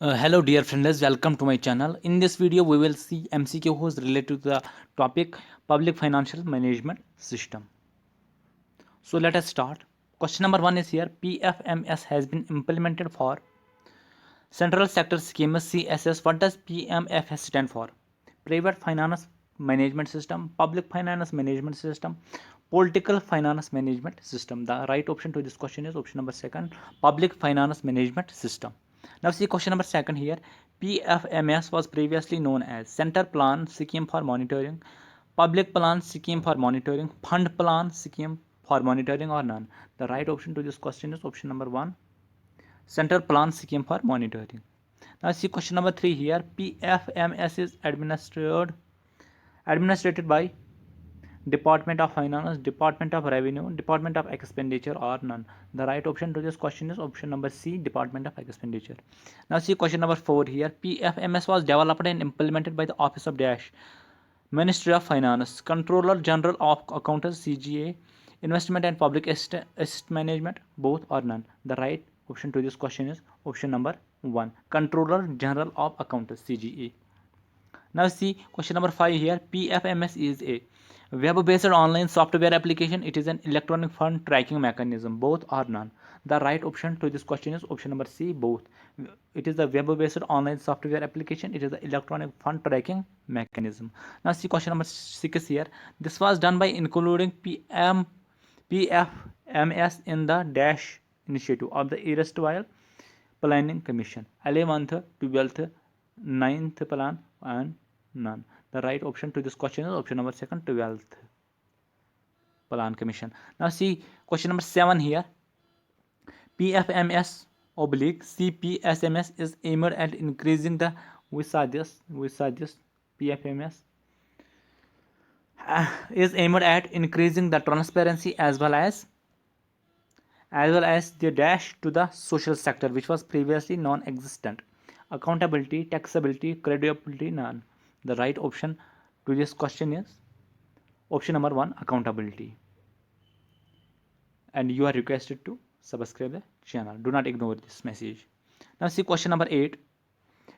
Hello dear friends, welcome to my channel. In this video we will see MCQs related to the topic public financial management system. So let us start. Question number 1 is here. PFMS has been implemented for Central Sector Scheme CSS. What does PMFS stand for? Private Finance Management System, Public Finance Management System, Political Finance Management System. The right option to this question is option number 2, Public Finance Management System. Now see question number 2 here. PFMS was previously known as Center Plan Scheme for Monitoring, Public Plan Scheme for Monitoring, Fund Plan Scheme for Monitoring, or none. The right option to this question is option number 1, Center Plan Scheme for Monitoring. Now see question number 3 here. PFMS is administered by Department of Finance, Department of Revenue, Department of Expenditure, or none. The right option to this question is option number C, Department of Expenditure. Now see question number 4 here. PFMS was developed and implemented by the Office of Dash, Ministry of Finance, Controller General of Accounts, CGA, Investment and Public Asset Management, both or none. The right option to this question is option number 1, Controller General of Accounts, CGA. Now see question number 5 here. PFMS is a web-based online software application. It is an electronic fund tracking mechanism, both or none. The right option to this question is option number C, both. It is a web-based online software application. It is an electronic fund tracking mechanism. Now see question number 6 here. This was done by including PFMS in the Dash initiative of the erstwhile Planning Commission, 11th, 12th, 9th plan, and none. The right option to this question is option number 2, 12th Plan Commission. Now see question number 7 here. PFMS oblique CPSMS is aimed at increasing the PFMS is aimed at increasing the transparency as well as the dash to the social sector, which was previously non-existent. Accountability, taxability, credibility, none. The right option to this question is option number 1, accountability. And you are requested to subscribe the channel. Do not ignore this message. Now see question number 8.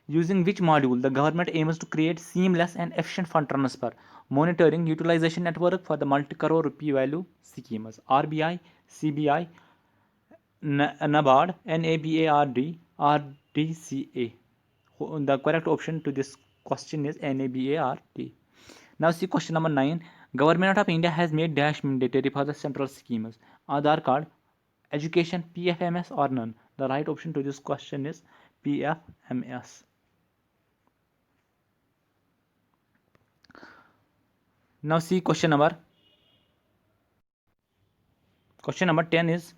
Using which module the government aims to create seamless and efficient fund transfer, monitoring, utilization network for the multi-crore rupee value schemes? RBI, CBI, NABARD, NABARD, RDCA. The correct option to this question is NABARD. Now see question number 9. Government of India has made dash mandatory for the central schemes. Aadhaar card, education, PFMS, or none. The right option to this question is PFMS. Now see question number 10 is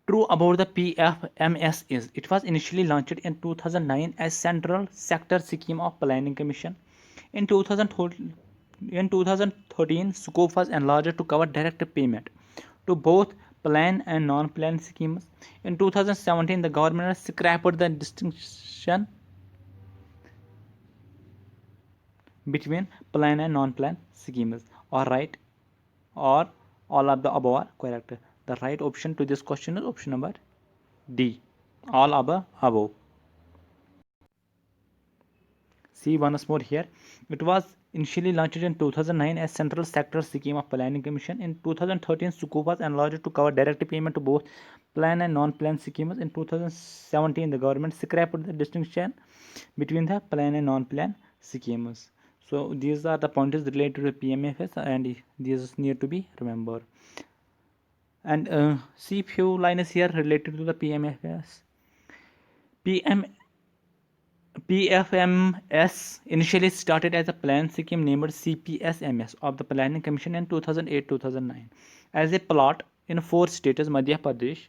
true about the PFMS is it was initially launched in 2009 as Central Sector Scheme of Planning Commission. In 2013, scope was enlarged to cover direct payment to both plan and non-plan schemes. In 2017, the government scrapped the distinction between plan and non-plan schemes. All right, or all of the above are correct. The right option to this question is option number D, all above. See once more here. It was initially launched in 2009 as Central Sector Scheme of Planning Commission. In 2013, scope was enlarged to cover direct payment to both plan and non-plan schemes. In 2017, the government scrapped the distinction between the plan and non-plan schemes. So these are the pointers related to PMFS, and these need to be remembered. And see few lines here related to the PMFS. PFMS initially started as a plan scheme named CPSMS of the Planning Commission in 2008-2009 as a plot in 4 states: Madhya Pradesh,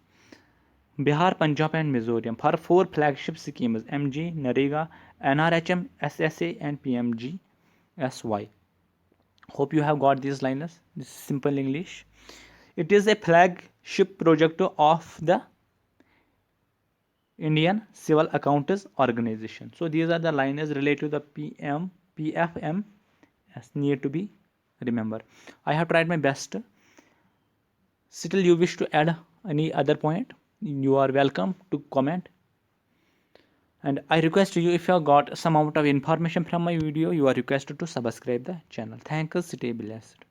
Bihar, Punjab, and Mizoram for 4 flagship schemes: MG, NREGA, NRHM, SSA, and PMGSY. Hope you have got these lines. This is simple English. It is a flagship project of the Indian Civil Accounts Organization. So these are the lines related to the PFMS. Yes, need to be remember. I have tried my best. Still you wish to add any other point, you are welcome to comment. And I request you, if you have got some amount of information from my video, you are requested to subscribe the channel. Thank you. Stay blessed.